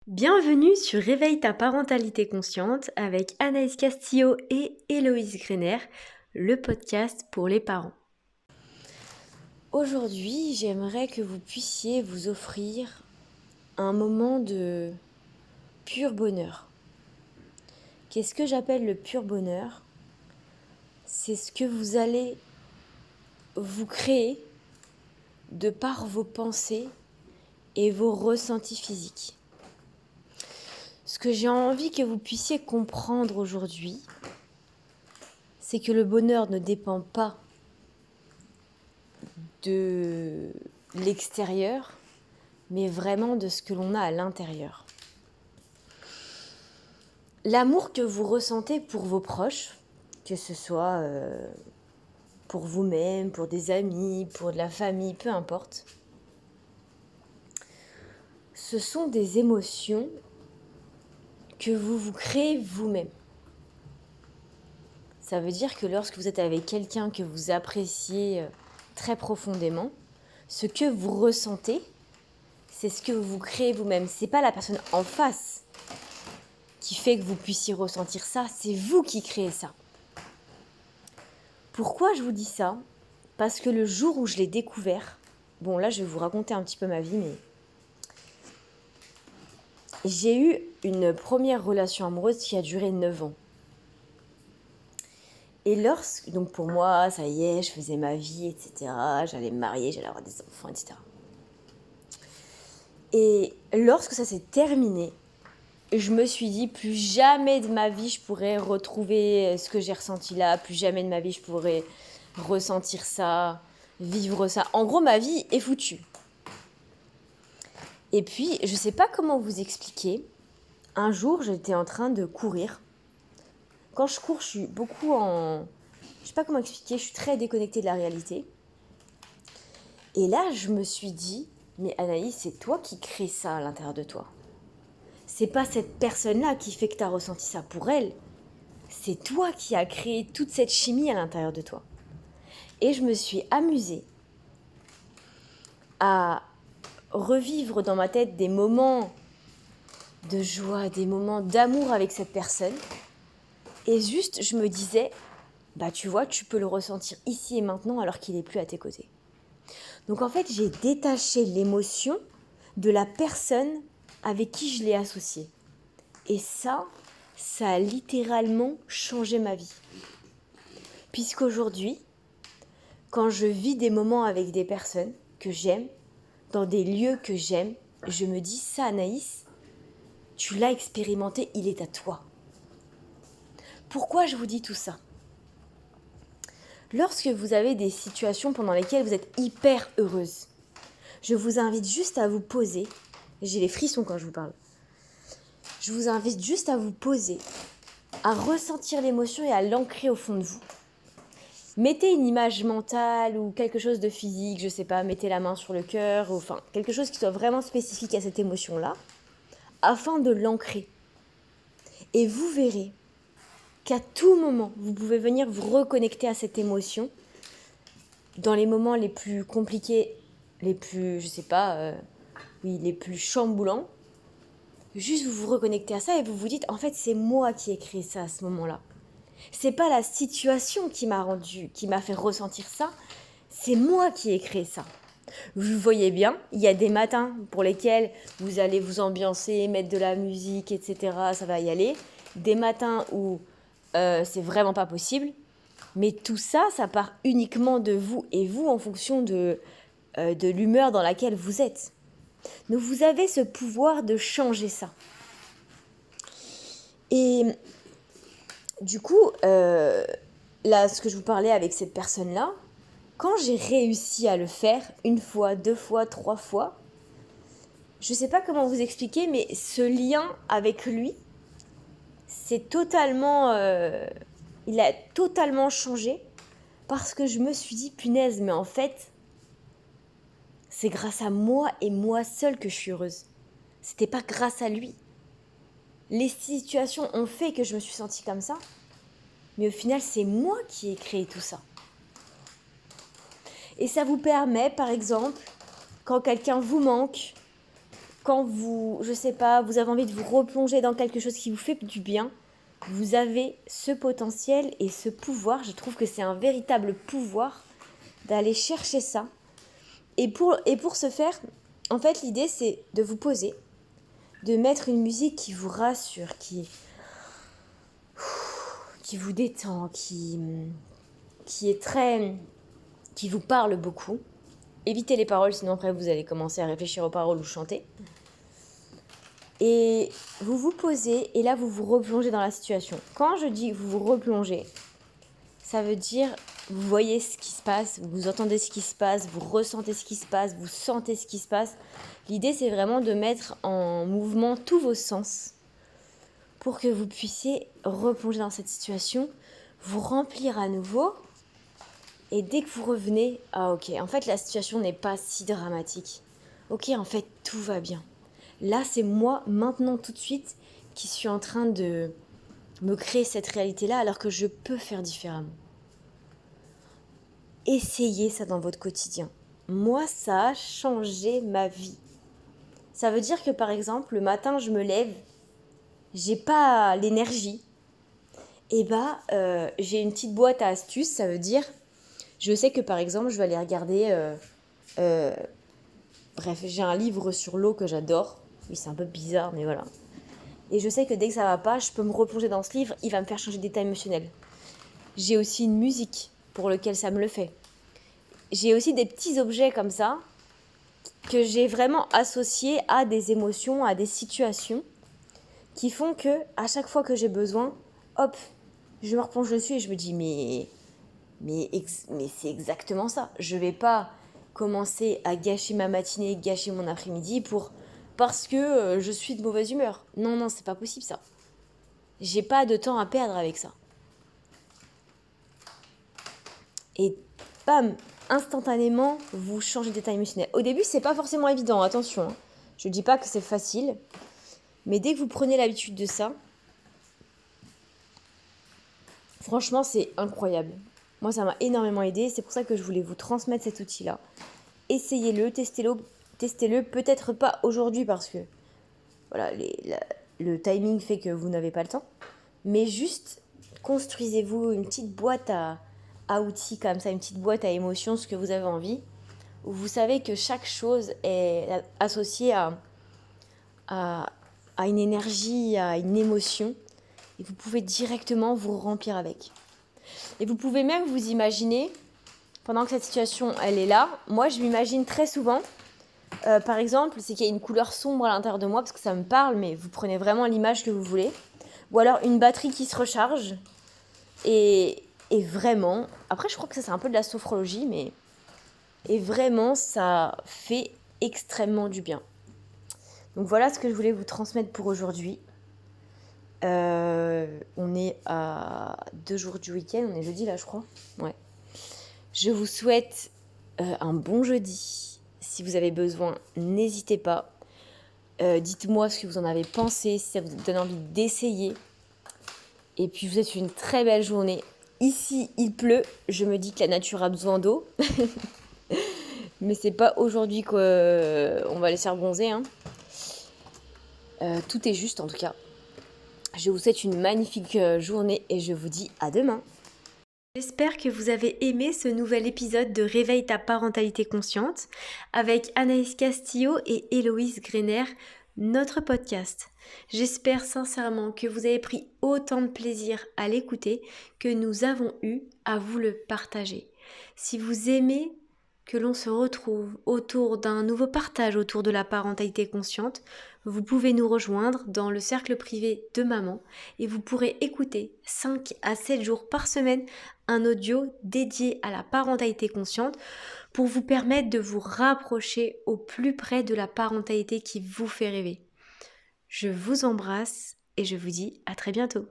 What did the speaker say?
Bienvenue sur Réveille ta parentalité consciente avec Anaïs Castillo et Héloïse Grener, le podcast pour les parents. Aujourd'hui, j'aimerais que vous puissiez vous offrir un moment de pur bonheur. Qu'est-ce que j'appelle le pur bonheur ? C'est ce que vous allez vous créer de par vos pensées et vos ressentis physiques. Ce que j'ai envie que vous puissiez comprendre aujourd'hui, c'est que le bonheur ne dépend pas de l'extérieur, mais vraiment de ce que l'on a à l'intérieur. L'amour que vous ressentez pour vos proches, que ce soit pour vous-même, pour des amis, pour de la famille, peu importe, ce sont des émotions que vous vous créez vous-même. Ça veut dire que lorsque vous êtes avec quelqu'un que vous appréciez très profondément, ce que vous ressentez, c'est ce que vous créez vous-même. C'est pas la personne en face qui fait que vous puissiez ressentir ça, c'est vous qui créez ça. Pourquoi je vous dis ça ? Parce que le jour où je l'ai découvert, bon là je vais vous raconter un petit peu ma vie, mais j'ai eu une première relation amoureuse qui a duré 9 ans. Et donc pour moi, ça y est, je faisais ma vie, etc. J'allais me marier, j'allais avoir des enfants, etc. Et lorsque ça s'est terminé, je me suis dit, plus jamais de ma vie, je pourrais retrouver ce que j'ai ressenti là. Plus jamais de ma vie, je pourrais ressentir ça, vivre ça. En gros, ma vie est foutue. Et puis, je ne sais pas comment vous expliquer. Un jour, j'étais en train de courir. Quand je cours, je suis beaucoup en... Je ne sais pas comment expliquer, je suis très déconnectée de la réalité. Et là, je me suis dit, mais Anaïs, c'est toi qui crée ça à l'intérieur de toi. C'est pas cette personne-là qui fait que tu as ressenti ça pour elle. C'est toi qui as créé toute cette chimie à l'intérieur de toi. Et je me suis amusée à revivre dans ma tête des moments de joie, des moments d'amour avec cette personne. Et juste, je me disais, bah tu vois, tu peux le ressentir ici et maintenant alors qu'il n'est plus à tes côtés. Donc en fait, j'ai détaché l'émotion de la personne avec qui je l'ai associée. Et ça a littéralement changé ma vie. Puisqu'aujourd'hui, quand je vis des moments avec des personnes que j'aime, dans des lieux que j'aime, je me dis, ça Anaïs, tu l'as expérimenté, il est à toi. Pourquoi je vous dis tout ça ? Lorsque vous avez des situations pendant lesquelles vous êtes hyper heureuse, je vous invite juste à vous poser, j'ai les frissons quand je vous parle, je vous invite juste à vous poser, à ressentir l'émotion et à l'ancrer au fond de vous. Mettez une image mentale ou quelque chose de physique, je sais pas, mettez la main sur le cœur, ou enfin quelque chose qui soit vraiment spécifique à cette émotion-là, afin de l'ancrer. Et vous verrez qu'à tout moment, vous pouvez venir vous reconnecter à cette émotion dans les moments les plus compliqués, les plus, les plus chamboulants. Juste vous vous reconnectez à ça et vous vous dites, en fait, c'est moi qui ai créé ça à ce moment-là. C'est pas la situation qui m'a fait ressentir ça, c'est moi qui ai créé ça. Vous voyez bien, il y a des matins pour lesquels vous allez vous ambiancer, mettre de la musique, etc. Ça va y aller. Des matins où c'est vraiment pas possible. Mais tout ça, ça part uniquement de vous et vous en fonction de l'humeur dans laquelle vous êtes. Donc vous avez ce pouvoir de changer ça. Et du coup, là, ce que je vous parlais avec cette personne-là, quand j'ai réussi à le faire, 1 fois, 2 fois, 3 fois, je ne sais pas comment vous expliquer, mais ce lien avec lui, c'est totalement... il a totalement changé parce que je me suis dit, punaise, mais en fait, c'est grâce à moi et moi seule que je suis heureuse. C'était pas grâce à lui. Les situations ont fait que je me suis sentie comme ça, mais au final, c'est moi qui ai créé tout ça. Et ça vous permet, par exemple, quand quelqu'un vous manque, quand vous, je sais pas, vous avez envie de vous replonger dans quelque chose qui vous fait du bien, vous avez ce potentiel et ce pouvoir. Je trouve que c'est un véritable pouvoir d'aller chercher ça. Et pour ce faire, en fait, l'idée, c'est de vous poser, de mettre une musique qui vous rassure, qui vous détend, qui vous parle beaucoup. Évitez les paroles, sinon après vous allez commencer à réfléchir aux paroles ou chanter. Et vous vous posez et là vous vous replongez dans la situation. Quand je dis vous vous replongez, ça veut dire vous voyez ce qui se passe, vous entendez ce qui se passe, vous ressentez ce qui se passe, vous sentez ce qui se passe. L'idée c'est vraiment de mettre en mouvement tous vos sens pour que vous puissiez replonger dans cette situation, vous remplir à nouveau. Et dès que vous revenez, ah ok, en fait la situation n'est pas si dramatique. Ok, en fait tout va bien. Là c'est moi, maintenant tout de suite, qui suis en train de me créer cette réalité-là alors que je peux faire différemment. Essayez ça dans votre quotidien. Moi, ça a changé ma vie. Ça veut dire que par exemple, le matin je me lève, j'ai pas l'énergie. Et j'ai une petite boîte à astuces, ça veut dire... Je sais que par exemple, je vais aller regarder... bref, j'ai un livre sur l'eau que j'adore. Oui, c'est un peu bizarre, mais voilà. Et je sais que dès que ça va pas, je peux me replonger dans ce livre, il va me faire changer d'état émotionnel. J'ai aussi une musique pour laquelle ça me le fait. J'ai aussi des petits objets comme ça que j'ai vraiment associés à des émotions, à des situations qui font que à chaque fois que j'ai besoin, hop, je me replonge dessus et je me dis mais c'est exactement ça. Je vais pas commencer à gâcher ma matinée, gâcher mon après-midi parce que je suis de mauvaise humeur. Non, c'est pas possible ça. J'ai pas de temps à perdre avec ça. Et bam, instantanément, vous changez d'état émotionnel. Au début, c'est pas forcément évident, attention. Hein. Je dis pas que c'est facile, mais dès que vous prenez l'habitude de ça, franchement, c'est incroyable. Moi, ça m'a énormément aidé. C'est pour ça que je voulais vous transmettre cet outil-là. Essayez-le, testez-le. Peut-être pas aujourd'hui parce que voilà, le timing fait que vous n'avez pas le temps. Mais juste, construisez-vous une petite boîte à outils comme ça, une petite boîte à émotions, ce que vous avez envie. Où vous savez que chaque chose est associée à une énergie, à une émotion. Et vous pouvez directement vous remplir avec. Et vous pouvez même vous imaginer, pendant que cette situation, elle est là, moi je m'imagine très souvent, par exemple, c'est qu'il y a une couleur sombre à l'intérieur de moi, parce que ça me parle, mais vous prenez vraiment l'image que vous voulez. Ou alors une batterie qui se recharge. Et vraiment, après je crois que ça c'est un peu de la sophrologie, mais... Et vraiment, ça fait extrêmement du bien. Donc voilà ce que je voulais vous transmettre pour aujourd'hui. On est à 2 jours du week-end, on est jeudi là je crois. Ouais. Je vous souhaite un bon jeudi. Si vous avez besoin, n'hésitez pas. Dites-moi ce que vous en avez pensé, si ça vous donne envie d'essayer. Et puis je vous souhaite une très belle journée. Ici il pleut, je me dis que la nature a besoin d'eau. Mais c'est pas aujourd'hui qu'on va les faire bronzer. Hein. Tout est juste en tout cas. Je vous souhaite une magnifique journée et je vous dis à demain. J'espère que vous avez aimé ce nouvel épisode de Réveille ta parentalité consciente avec Anaïs Castillo et Héloïse Grener, notre podcast. J'espère sincèrement que vous avez pris autant de plaisir à l'écouter que nous avons eu à vous le partager. Si vous aimez que l'on se retrouve autour d'un nouveau partage autour de la parentalité consciente, vous pouvez nous rejoindre dans le cercle privé de maman et vous pourrez écouter 5 à 7 jours par semaine un audio dédié à la parentalité consciente pour vous permettre de vous rapprocher au plus près de la parentalité qui vous fait rêver. Je vous embrasse et je vous dis à très bientôt.